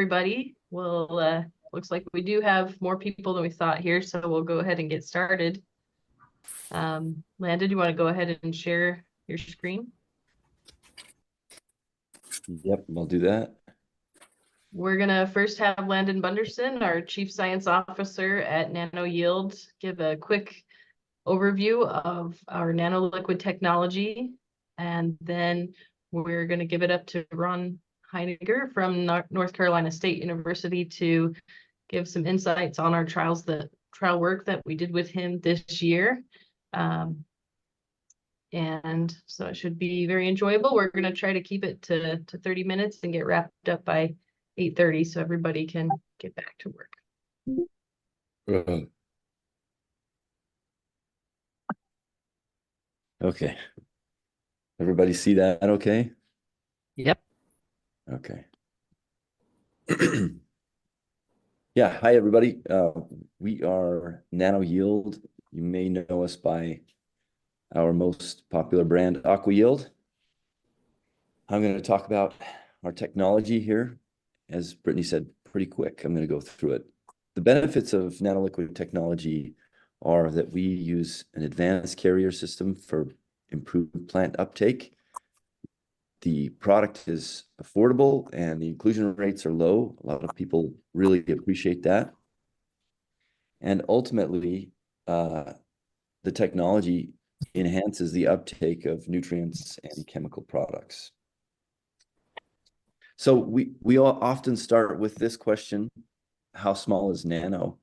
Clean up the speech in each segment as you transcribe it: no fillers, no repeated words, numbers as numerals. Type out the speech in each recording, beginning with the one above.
everybody. Looks like we do have more people than we thought here, so we'll go ahead and get started. Landon, do you want to go ahead and share your screen? Yep, I'll do that. We're gonna first have Landon Bunderson, our Chief Science Officer at Nano-Yield, give a quick overview of our nanoliquid technology, and then we're gonna give it up to Ron Heiniger from North Carolina State University to give some insights on our trial work that we did with him this year. And so it should be very enjoyable. We're going to try to keep it to 30 minutes and get wrapped up by 8:30 so everybody can get back to work. Okay. Everybody see that okay? Yep. Okay. Yeah, hi everybody. We are Nano-Yield. You may know us by our most popular brand, AquaYield. I'm going to talk about our technology here. As Brittany said, pretty quick. I'm going to go through it. The benefits of nanoliquid technology are that we use an advanced carrier system for improved plant uptake. The product is affordable and the inclusion rates are low. A lot of people really appreciate that. And ultimately, the technology enhances the uptake of nutrients and chemical products. So we all often start with this question: how small is nano?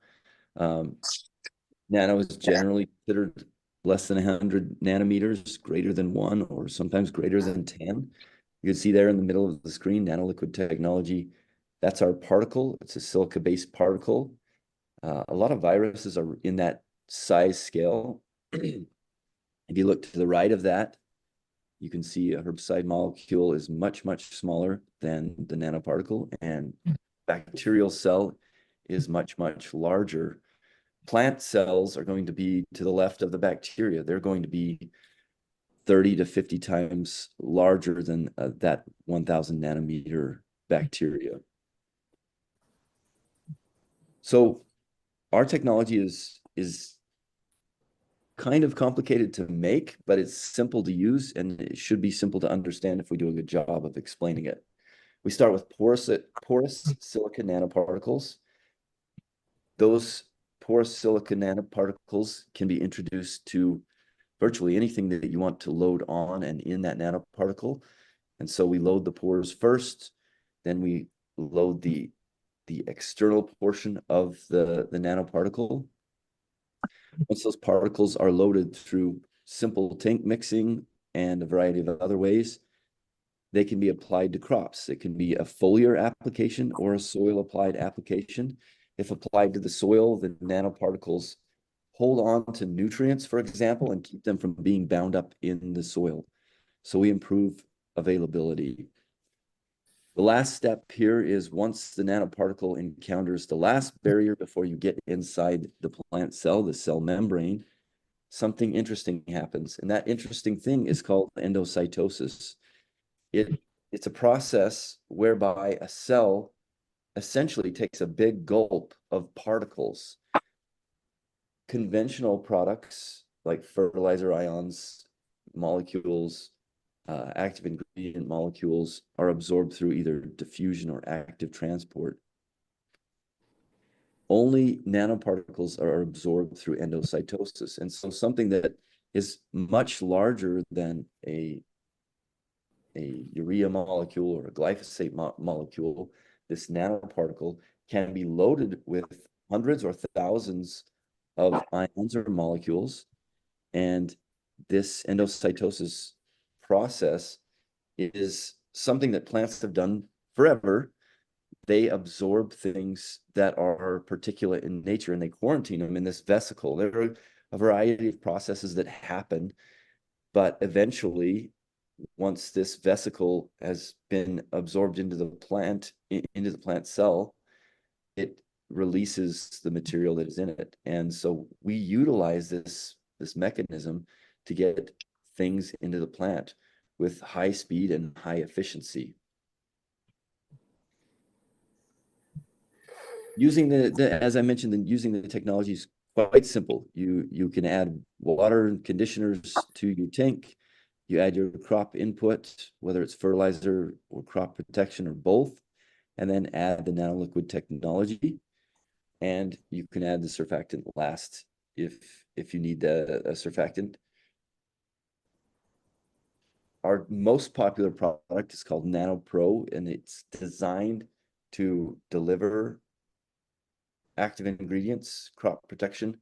Nano is generally considered less than 100 nanometers, greater than 1, or sometimes greater than 10. You can see there in the middle of the screen, nanoliquid technology. That's our particle. It's a silica-based particle. A lot of viruses are in that size scale. If you look to the right of that, you can see a herbicide molecule is much, much smaller than the nanoparticle, and bacterial cell is much, much larger. Plant cells are going to be to the left of the bacteria. They're going to be 30 to 50 times larger than that 1,000 nanometer bacteria. So our technology is kind of complicated to make, but it's simple to use, and it should be simple to understand if we do a good job of explaining it. We start with porous silica nanoparticles. Those porous silica nanoparticles can be introduced to virtually anything that you want to load on and in that nanoparticle. And so we load the pores first, then we load the external portion of the nanoparticle. Once those particles are loaded through simple tank mixing and a variety of other ways, they can be applied to crops. It can be a foliar application or a soil applied application. If applied to the soil, the nanoparticles hold on to nutrients, for example, and keep them from being bound up in the soil. So we improve availability. The last step here is once the nanoparticle encounters the last barrier before you get inside the plant cell, the cell membrane, something interesting happens. And that interesting thing is called endocytosis. It's a process whereby a cell essentially takes a big gulp of particles. Conventional products like fertilizer ions, molecules, active ingredient molecules are absorbed through either diffusion or active transport. Only nanoparticles are absorbed through endocytosis. And so something that is much larger than a urea molecule or a glyphosate molecule, this nanoparticle can be loaded with hundreds or thousands of ions or molecules. And this endocytosis process is something that plants have done forever. They absorb things that are particulate in nature and they quarantine them in this vesicle. There are a variety of processes that happen, but eventually, once this vesicle has been absorbed into the plant cell, it releases the material that is in it. And so we utilize this mechanism to get things into the plant with high speed and high efficiency. using as I mentioned, using the technology is quite simple. You can add water and conditioners to your tank. You add your crop input, whether it's fertilizer or crop protection or both, and then add the nanoliquid technology. And you can add the surfactant last if you need a surfactant. Our most popular product is called Nano Pro, and it's designed to deliver active ingredients, crop protection,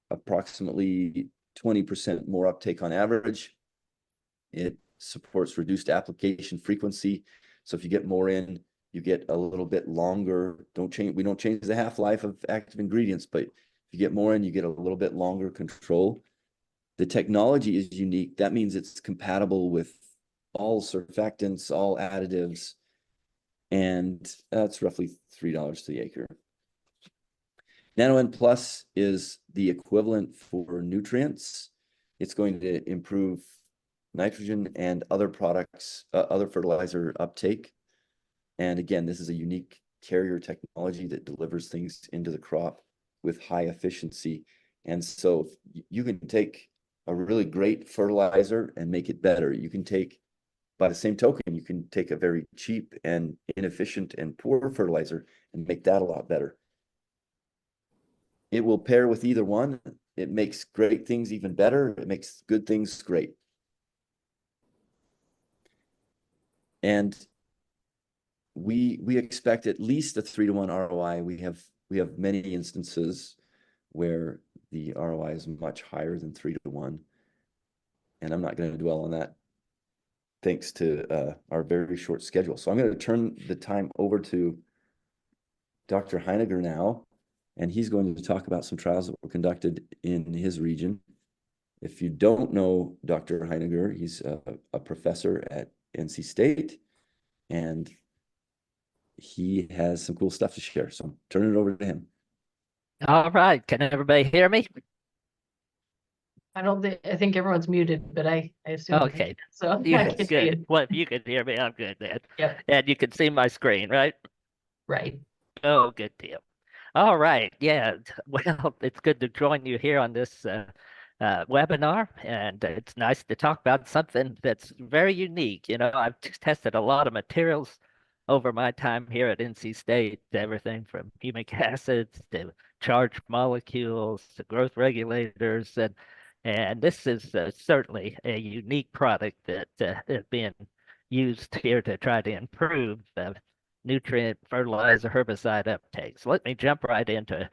approximately 20% more uptake on average. It supports reduced application frequency. So if you get more in, you get a little bit longer. We don't change the half-life of active ingredients, but if you get more in, you get a little bit longer control. The technology is unique. That means it's compatible with all surfactants, all additives, and that's roughly $3 to the acre. Nano N Plus is the equivalent for nutrients. It's going to improve nitrogen and other products, other fertilizer uptake. And again, this is a unique carrier technology that delivers things into the crop with high efficiency. And so you can take a really great fertilizer and make it better. You can take, by the same token, you can take a very cheap and inefficient and poor fertilizer and make that a lot better. It will pair with either one. It makes great things even better. It makes good things great. And we expect at least a 3-to-1 ROI. We have many instances where the ROI is much higher than 3-to-1. And I'm not going to dwell on that thanks to our very short schedule. So I'm going to turn the time over to Dr. Heiniger now, and he's going to talk about some trials that were conducted in his region. If you don't know Dr. Heiniger, he's a professor at NC State, and he has some cool stuff to share. So I'm turning it over to him. All right. Can everybody hear me? I think everyone's muted, but I assume. Okay. So I Yeah, can see good. it. Well, if you can hear me, I'm good then. Yep. And you can see my screen, right? Right. Oh, good deal. All right. Yeah. Well, it's good to join you here on this webinar, and it's nice to talk about something that's very unique. You know, I've tested a lot of materials over my time here at NC State, everything from humic acids to charged molecules to growth regulators, and this is certainly a unique product that is being used here to try to improve nutrient, fertilizer, herbicide uptake. So let me jump right into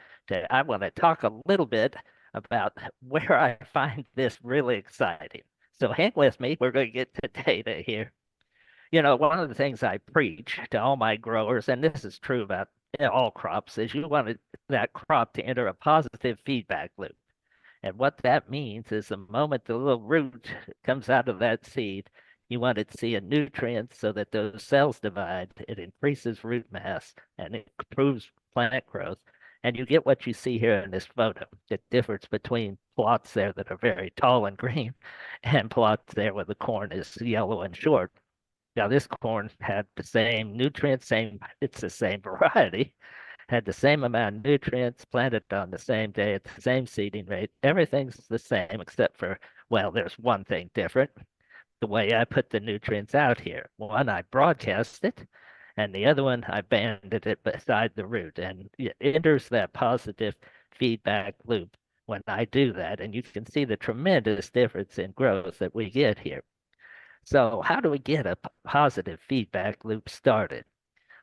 I want to talk a little bit about where I find this really exciting. So hang with me. We're going to get to data here. You know, one of the things I preach to all my growers, and this is true about all crops, is you want that crop to enter a positive feedback loop. And what that means is the moment the little root comes out of that seed, you want it to see a nutrient so that those cells divide. It increases root mass and it improves plant growth. And you get what you see here in this photo, the difference between plots there that are very tall and green and plots there where the corn is yellow and short. Now this corn had the same nutrients, it's the same variety, had the same amount of nutrients, planted on the same day at the same seeding rate. Everything's the same except for, well, there's one thing different. The way I put the nutrients out here. One, I broadcast it, and the other one, I banded it beside the root. And it enters that positive feedback loop when I do that. And you can see the tremendous difference in growth that we get here. So how do we get a positive feedback loop started?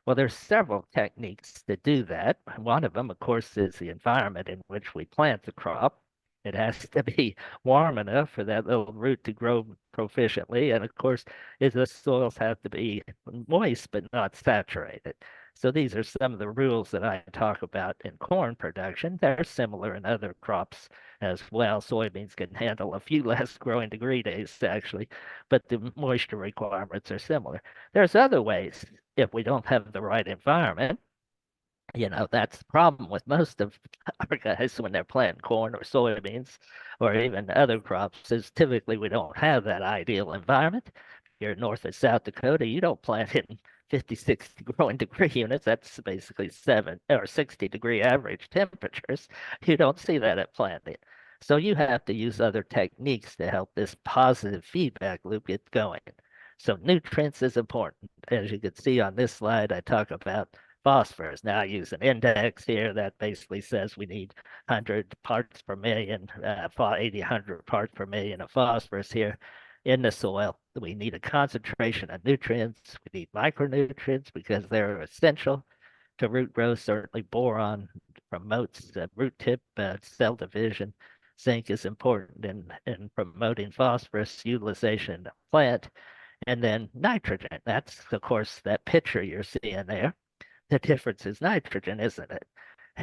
Well, there's several techniques to do that. One of them, of course, is the environment in which we plant the crop. It has to be warm enough for that little root to grow proficiently. And of course, the soils have to be moist but not saturated. So these are some of the rules that I talk about in corn production. They're similar in other crops as well. Soybeans can handle a few less growing degree days, actually, but the moisture requirements are similar. There's other ways if we don't have the right environment. You know, that's the problem with most of our guys when they're planting corn or soybeans or even other crops is typically we don't have that ideal environment. If you're north of South Dakota, you don't plant in 50, 60 growing degree units. That's basically 60-degree average temperatures. You don't see that at planting. So you have to use other techniques to help this positive feedback loop get going. So nutrients is important. As you can see on this slide, I talk about phosphorus. Now I use an index here that basically says we need 100 parts per million, 80, 100 parts per million of phosphorus here in the soil. We need a concentration of nutrients. We need micronutrients because they're essential to root growth. Certainly boron promotes root tip cell division. Zinc is important in promoting phosphorus utilization in the plant. And then nitrogen. That's, of course, that picture you're seeing there. The difference is nitrogen, isn't it?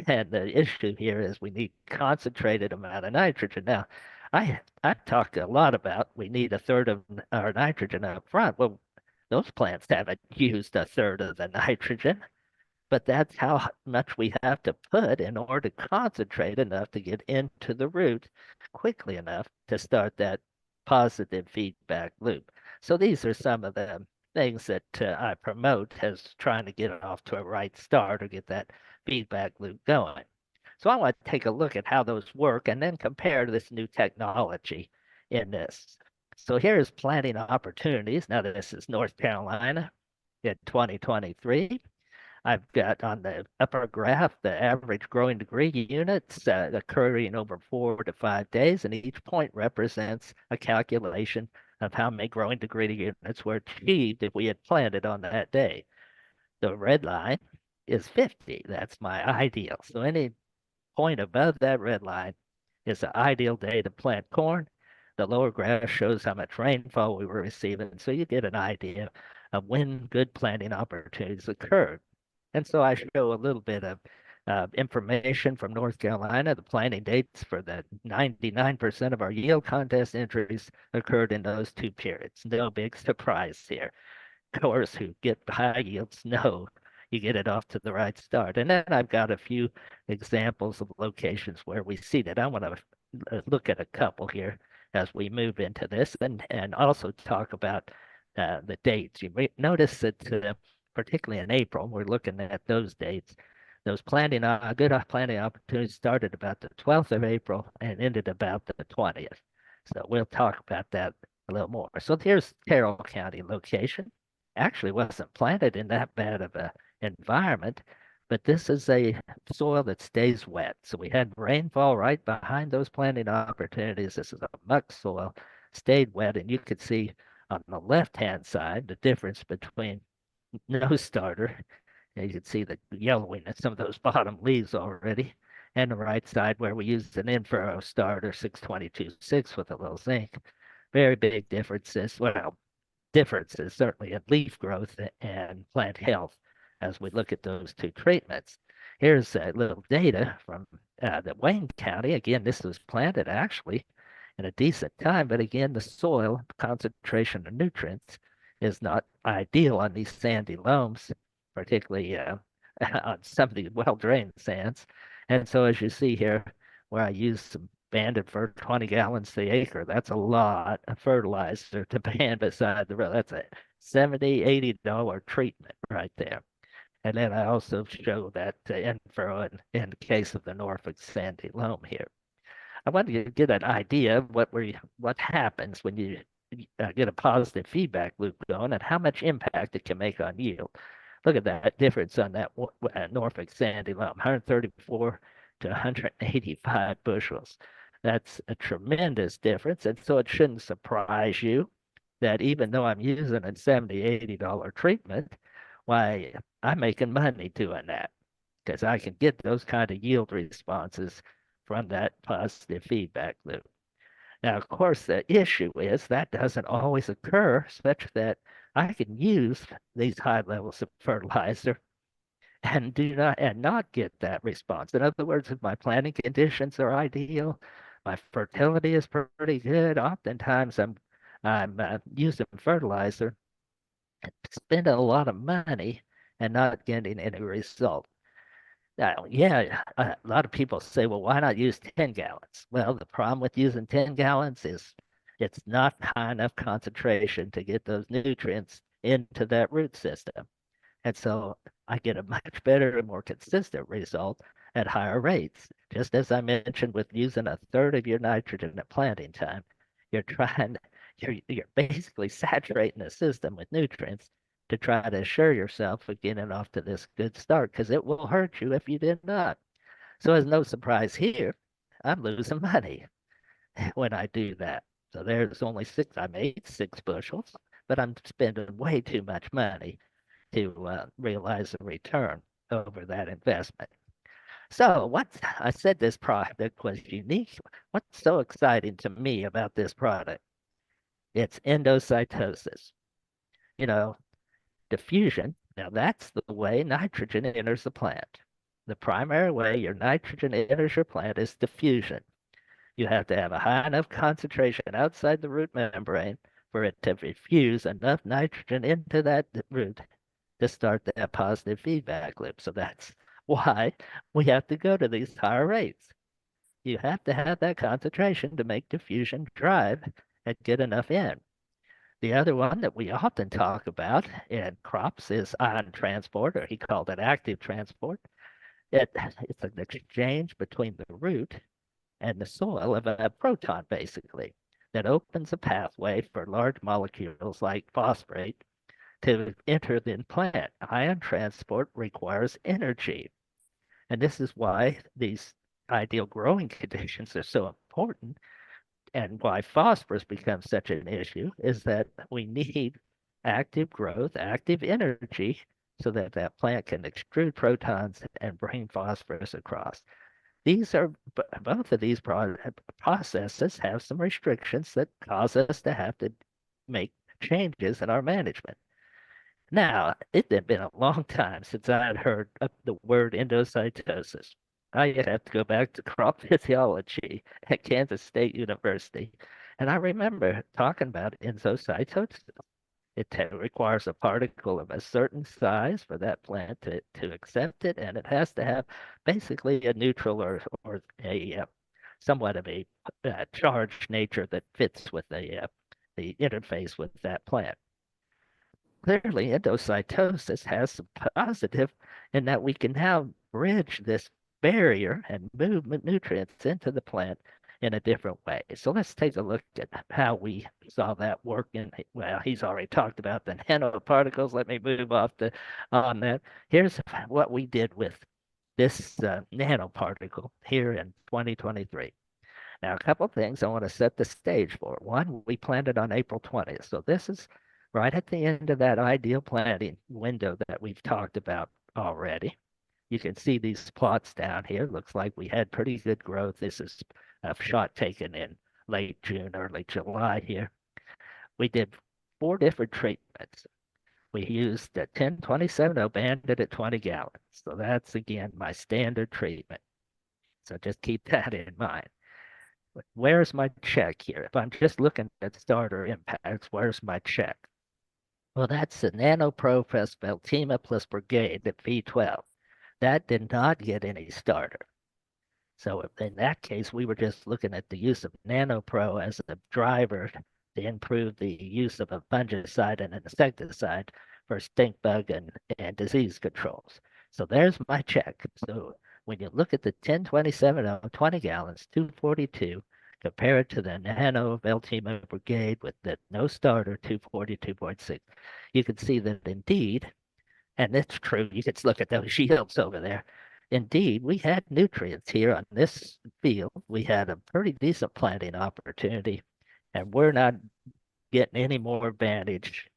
And the issue here is we need concentrated amount of nitrogen. Now, I talk a lot about we need a third of our nitrogen up front. Well, those plants haven't used a third of the nitrogen, but that's how much we have to put in order to concentrate enough to get into the root quickly enough to start that positive feedback loop. So these are some of the things that I promote as trying to get it off to a right start or get that feedback loop going. So I want to take a look at how those work and then compare this new technology in this. So here's planting opportunities. Now this is North Carolina in 2023. I've got on the upper graph the average growing degree units occurring over 4 to 5 days, and each point represents a calculation of how many growing degree units were achieved if we had planted on that day. The red line is 50. That's my ideal. So any point above that red line is the ideal day to plant corn. The lower graph shows how much rainfall we were receiving, so you get an idea of when good planting opportunities occurred. And so I show a little bit of information from North Carolina. The planting dates for the 99% of our yield contest entries occurred in those two periods. No big surprise here. Of course, who get high yields know you get it off to the right start. And then I've got a few examples of locations where we see that. I want to look at a couple here as we move into this and also talk about the dates. You may notice that particularly in April, we're looking at those dates. Those good planting opportunities started about the 12th of April and ended about the 20th. So we'll talk about that a little more. So here's Carroll County location. Actually wasn't planted in that bad of a environment, but this is a soil that stays wet. So we had rainfall right behind those planting opportunities. This is a muck soil, stayed wet, and you could see on the left-hand side the difference between no starter. You can see the yellowing in some of those bottom leaves already. And the right side where we used an in-furrow starter 622-6 with a little zinc. Very big differences. Well, differences certainly in leaf growth and plant health as we look at those two treatments. Here's a little data from the Wayne County. Again, this was planted actually in a decent time, but again, the soil concentration of nutrients is not ideal on these sandy loams, particularly on some of these well-drained sands. And so as you see here, where I use some banded for 20 gallons the acre, that's a lot of fertilizer to band beside the road. That's a $70, $80 treatment right there. And then I also show that in-furrow in the case of the Norfolk sandy loam here. I want you to get an idea of what happens when you get a positive feedback loop going and how much impact it can make on yield. Look at that difference on that Norfolk sandy loam, 134 to 185 bushels. That's a tremendous difference. And so it shouldn't surprise you that even though I'm using a $70, $80 treatment, why I'm making money doing that because I can get those kind of yield responses from that positive feedback loop. Now, of course, the issue is that doesn't always occur, such that I can use these high levels of fertilizer and not get that response. In other words, if my planting conditions are ideal, my fertility is pretty good. Oftentimes, I'm using fertilizer, spending a lot of money, and not getting any result. Now, yeah, a lot of people say, well, why not use 10 gallons? Well, the problem with using 10 gallons is it's not high enough concentration to get those nutrients into that root system. And so I get a much better and more consistent result at higher rates. Just as I mentioned with using a third of your nitrogen at planting time, you're trying, you're basically saturating the system with nutrients to try to assure yourself of getting off to this good start, because it will hurt you if you did not. So it's no surprise here, I'm losing money when I do that. So there's only I made 6 bushels, but I'm spending way too much money to realize a return over that investment. So I said this product was unique. What's so exciting to me about this product? It's endocytosis. You know, diffusion. Now that's the way nitrogen enters the plant. The primary way your nitrogen enters your plant is diffusion. You have to have a high enough concentration outside the root membrane for it to diffuse enough nitrogen into that root to start that positive feedback loop. So that's why we have to go to these higher rates. You have to have that concentration to make diffusion drive and get enough in. The other one that we often talk about in crops is ion transport, or he called it active transport. It's an exchange between the root and the soil of a proton, basically, that opens a pathway for large molecules like phosphate to enter the plant. Ion transport requires energy. And this is why these ideal growing conditions are so important, and why phosphorus becomes such an issue is that we need active growth, active energy, so that that plant can extrude protons and bring phosphorus across. These are both of these processes have some restrictions that cause us to have to make changes in our management. Now, it had been a long time since I had heard of the word endocytosis. I have to go back to crop physiology at Kansas State University, and I remember talking about endocytosis. It requires a particle of a certain size for that plant to accept it, and it has to have basically a neutral or a somewhat of a charged nature that fits with the interface with that plant. Clearly, endocytosis has some positive in that we can now bridge this barrier and move nutrients into the plant in a different way. So let's take a look at how we saw that work in, well, he's already talked about the nanoparticles. Let me move on that. Here's what we did with this nanoparticle here in 2023. Now, a couple things I want to set the stage for. One, we planted on April 20th. So this is right at the end of that ideal planting window that we've talked about already. You can see these plots down here. Looks like we had pretty good growth. This is a shot taken in late June, early July here. We did 4 different treatments. We used the 10-27-0 banded at 20 gallons. So that's, again, my standard treatment. So just keep that in mind. Where's my check here? If I'm just looking at starter impacts, where's my check? Well, that's the NanoPro plus Veltima plus Brigade at V12. That did not get any starter. So in that case, we were just looking at the use of NanoPro as a driver to improve the use of a fungicide and an insecticide for stink bug and disease controls. So there's my check. So when you look at the 1027 of 20 gallons, 242, compare it to the Nano Veltima Brigade with the no starter 242.6, you can see that indeed, and it's true, you can look at those yields over there. Indeed, we had nutrients here on this field. We had a pretty decent planting opportunity, and we're not getting any more advantage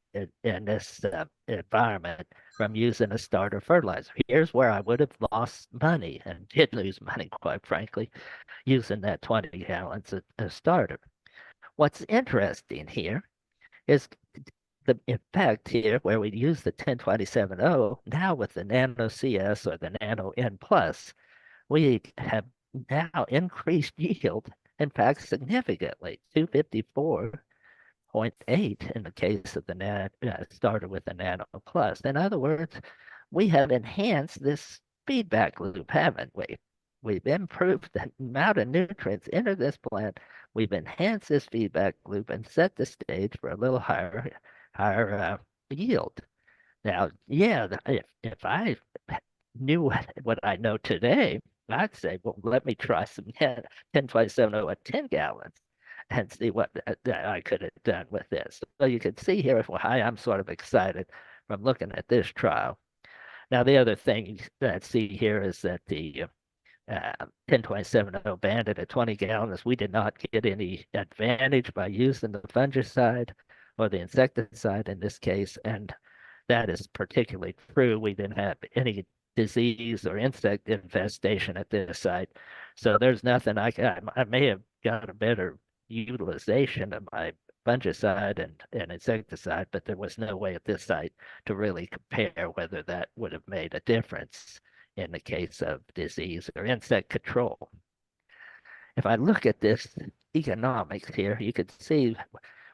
in this environment from using a starter fertilizer. Here's where I would have lost money and did lose money, quite frankly, using that 20 gallons of starter. What's interesting here is the effect here where we use the 10-27-0, now with the Nano CS or the Nano N plus, we have now increased yield, in fact, significantly, 254.8 in the case of the starter with the Nano Plus. In other words, we have enhanced this feedback loop, haven't we? We've improved the amount of nutrients into this plant. We've enhanced this feedback loop and set the stage for a little higher yield. Now, yeah, if I knew what I know today, I'd say, well, let me try some 1027 at 10 gallons and see what that I could have done with this. So you can see here why I'm sort of excited from looking at this trial. Now, the other thing that I see here is that the 1027 banded at 20 gallons, we did not get any advantage by using the fungicide or the insecticide in this case. And that is particularly true. We didn't have any disease or insect infestation at this site. So there's nothing I may have got a better utilization of my fungicide and insecticide, but there was no way at this site to really compare whether that would have made a difference in the case of disease or insect control. If I look at this economics here, you can see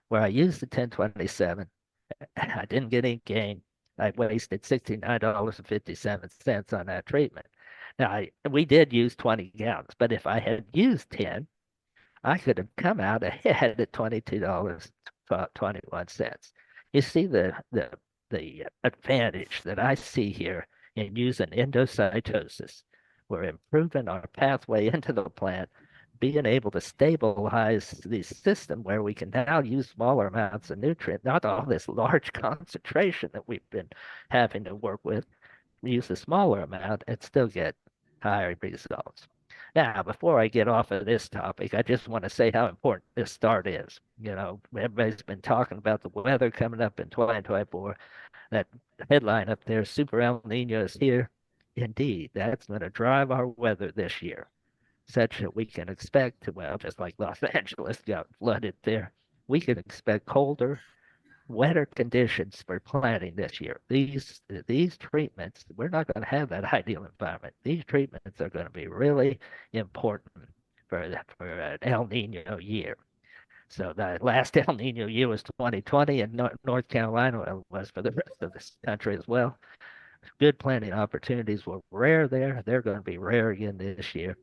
where I used the 1027, I didn't get any gain. I wasted $69.57 on that treatment. Now, we did use 20 gallons, but if I had used 10, I could have come out ahead at $22.21. You see the advantage that I see here in using endocytosis. We're improving our pathway into the plant, being able to stabilize the system where we can now use smaller amounts of nutrient, not all this large concentration that we've been having to work with. We use a smaller amount and still get higher results. Now, before I get off of this topic, I just want to say how important this start is. You know, everybody's been talking about the weather coming up in 2024. That headline up there, Super El Nino is here. Indeed, that's going to drive our weather this year, such that we can expect, well, just like Los Angeles got flooded there, we can expect colder, wetter conditions for planting this year. These treatments, we're not going to have that ideal environment. These treatments are going to be really important for an El Nino year. So the last El Nino year was 2020 in North Carolina. Well, it was for the rest of this country as well. Good planting opportunities were rare there. They're going to be rare again this year.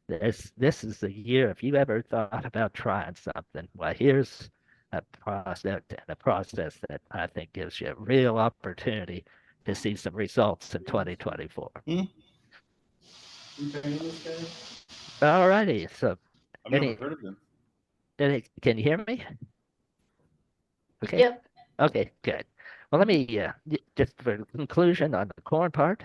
This is the year. If you ever thought about trying something, well, here's a process that I think gives you a real opportunity to see some results in 2024. You paying this guy? All righty. So, I've never heard of him. can you hear me? Okay. Yep. Okay, good. Well, let me just for conclusion on the corn part.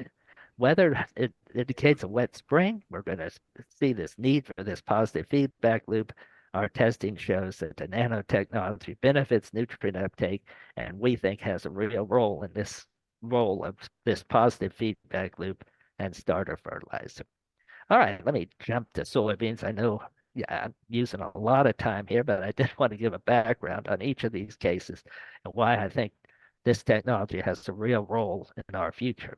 Weather it indicates a wet spring. We're going to see this need for this positive feedback loop. Our testing shows that the nanotechnology benefits nutrient uptake, and we think has a real role in this role of this positive feedback loop and starter fertilizer. All right, let me jump to soybeans. I know, yeah, I'm using a lot of time here, but I did want to give a background on each of these cases and why I think this technology has a real role in our future.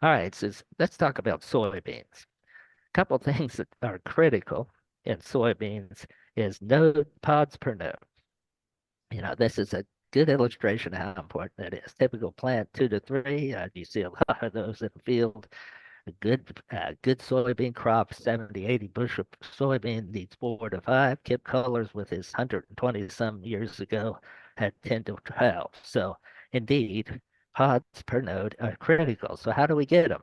All right, so let's talk about soybeans. A couple things that are critical in soybeans is node pods per node. You know, this is a good illustration of how important that is. Typical plant 2 to 3. You see a lot of those in the field. A good soybean crop, 70, 80 bushel soybean needs 4 to 5. Kip Cullers with his 120 some years ago had 10 to 12. So indeed, pods per node are critical. So how do we get them?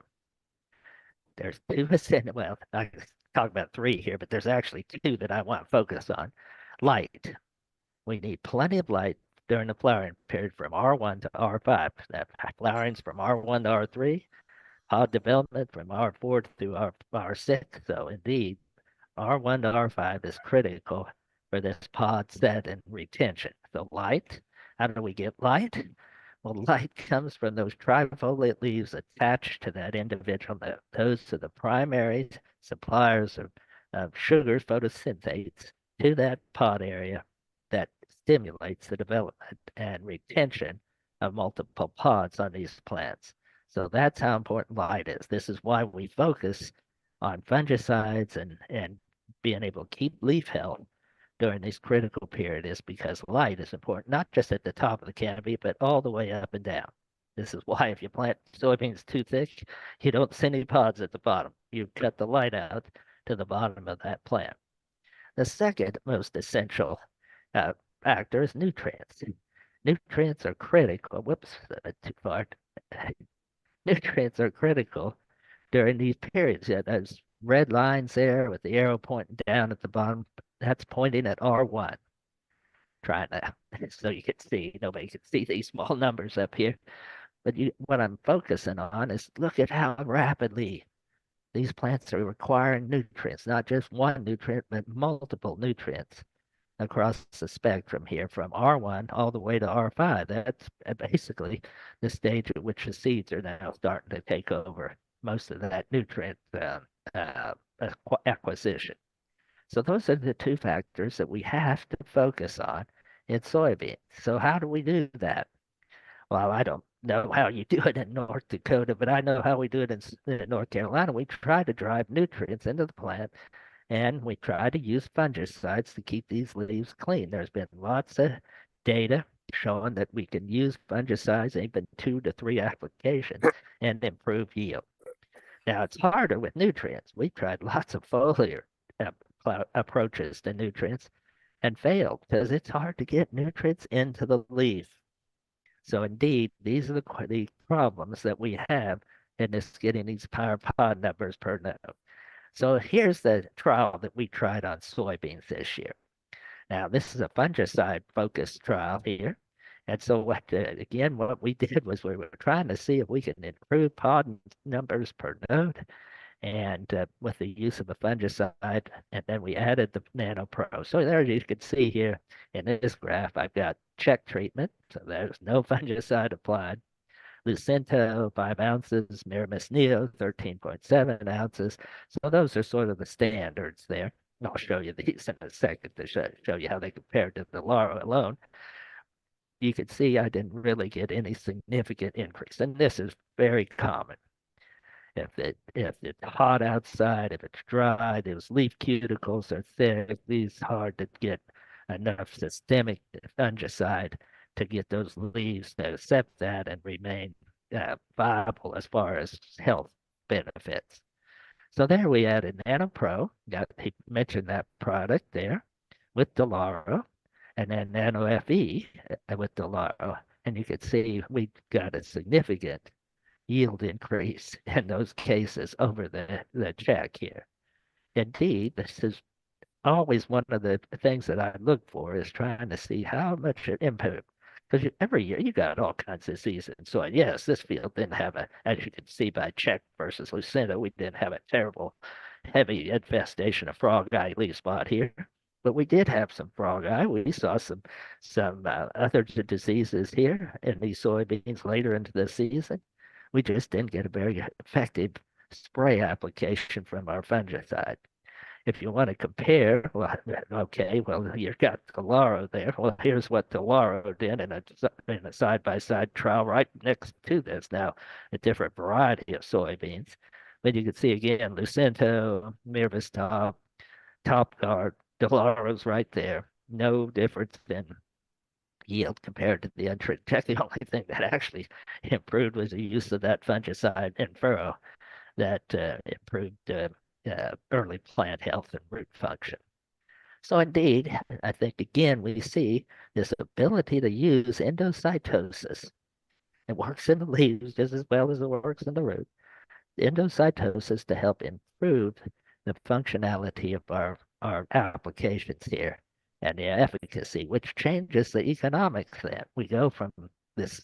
There's two essential, well, I talk about 3 here, but there's actually 2 that I want to focus on. Light. We need plenty of light during the flowering period from R1 to R5. That flowering's from R1 to R3. Pod development from R4 through R6. So indeed, R1 to R5 is critical for this pod set and retention. So light, how do we get light? Well, light comes from those trifoliate leaves attached to that individual node. Those are the primary suppliers of sugars, photosynthates, to that pod area that stimulates the development and retention of multiple pods on these plants. So that's how important light is. This is why we focus on fungicides and being able to keep leaf health during this critical period is because light is important, not just at the top of the canopy, but all the way up and down. This is why if you plant soybeans too thick, you don't see any pods at the bottom. You cut the light out to the bottom of that plant. The second most essential factor is nutrients. nutrients are critical. Whoops, too far. Nutrients are critical during these periods. Yeah, those red lines there with the arrow pointing down at the bottom, that's pointing at R1. Trying to, so you can see, nobody can see these small numbers up here. But what I'm focusing on is look at how rapidly these plants are requiring nutrients, not just one nutrient, but multiple nutrients across the spectrum here from R1 all the way to R5. That's basically the stage at which the seeds are now starting to take over most of that nutrient acquisition. So those are the two factors that we have to focus on in soybeans. So how do we do that? Well, I don't know how you do it in North Dakota, but I know how we do it in North Carolina. We try to drive nutrients into the plant, and we try to use fungicides to keep these leaves clean. There's been lots of data showing that we can use fungicides, even 2 to 3 applications, and improve yield. Now, it's harder with nutrients. We've tried lots of foliar approaches to nutrients and failed because it's hard to get nutrients into the leaf. So indeed, these are the problems that we have in this getting these higher pod numbers per node. So here's the trial that we tried on soybeans this year. Now, this is a fungicide focused trial here. And so again, what we did was we were trying to see if we can improve pod numbers per node and with the use of a fungicide, and then we added the NanoPro. So there you can see here in this graph, I've got check treatment. So there's no fungicide applied. Lucento, 5 ounces, Miramis Neo, 13.7 ounces. So those are sort of the standards there. I'll show you these in a second to show you how they compare to the Laro alone. You can see I didn't really get any significant increase, and this is very common. If it's hot outside, if it's dry, those leaf cuticles are thick, these hard to get enough systemic fungicide to get those leaves to accept that and remain viable as far as health benefits. So there we added NanoPro. He mentioned that product there with Delaro, and then NanoFE with Delaro. And you can see we got a significant yield increase in those cases over the check here. Indeed, this is always one of the things that I look for is trying to see how much it improved. Because every year you got all kinds of seasons. So yes, this field didn't have as you can see by check versus Lucento, we didn't have a terrible heavy infestation of frog eye leaf spot here. But we did have some frog eye. We saw some other diseases here in these soybeans later into the season. We just didn't get a very effective spray application from our fungicide. If you want to compare, well, okay, well, you've got Delaro there. Well, here's what Delaro did in a side-by-side trial right next to this. Now, a different variety of soybeans. But you can see again, Lucento, Mirvis Top Guard, Delaro's right there. No difference in yield compared to the untreated check. The only thing that actually improved was the use of that fungicide in furrow that improved early plant health and root function. So indeed, I think again we see this ability to use endocytosis. It works in the leaves just as well as it works in the root. Endocytosis to help improve the functionality of our applications here and the efficacy, which changes the economics then. We go from this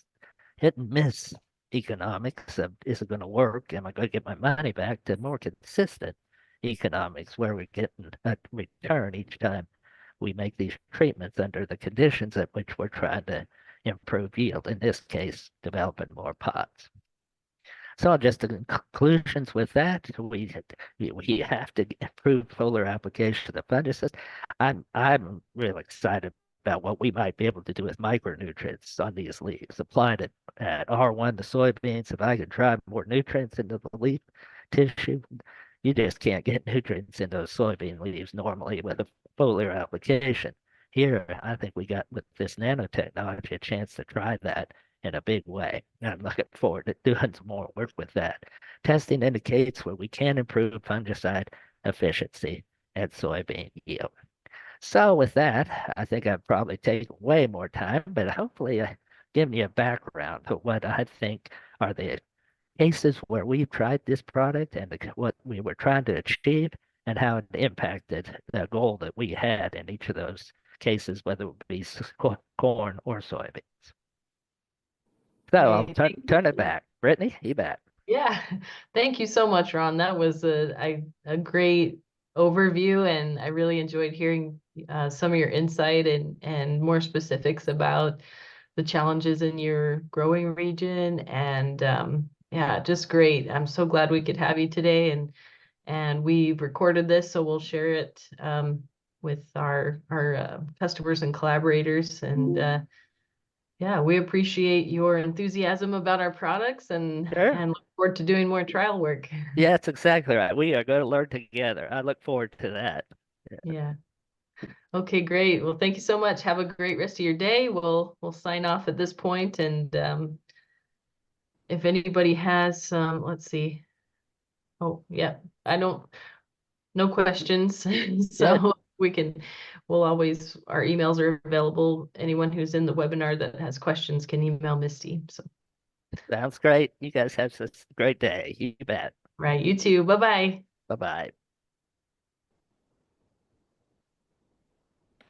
hit and miss economics of is it going to work? Am I going to get my money back to more consistent economics where we're getting a return each time we make these treatments under the conditions at which we're trying to improve yield, in this case, developing more pods. So just the conclusions with that, we have to improve foliar application of the fungicide. I'm really excited about what we might be able to do with micronutrients on these leaves. Applied it at R1 to soybeans. If I could drive more nutrients into the leaf tissue, you just can't get nutrients into those soybean leaves normally with a foliar application. Here, I think we got with this nanotechnology a chance to try that in a big way. And I'm looking forward to doing some more work with that. Testing indicates where we can improve fungicide efficiency and soybean yield. So with that, I think I've probably taken way more time, but hopefully I've given you a background of what I think are the cases where we've tried this product and what we were trying to achieve and how it impacted the goal that we had in each of those cases, whether it be corn or soybeans. So I'll Great, turn it you. back. Brittany, you bet. Yeah, thank you so much, Ron. That was a great overview, and I really enjoyed hearing some of your insight and more specifics about the challenges in your growing region. And yeah, just great. I'm so glad we could have you today, and we recorded this, so we'll share it with our customers and collaborators. And yeah, we appreciate your enthusiasm about our products Sure. and look forward to doing more trial work. Yeah, that's exactly right. We are going to learn together. I look forward to that. Yeah. Okay, great. Well, thank you so much. Have a great rest of your day. We'll sign off at this point, and if anybody has let's see. Oh, yeah. I don't no questions. Yeah, So we'll always, our emails are available. Anyone who's in the webinar that has questions can email Misty. So, sounds great. You guys have a great day. You bet. right, you too. Bye-bye. Bye-bye.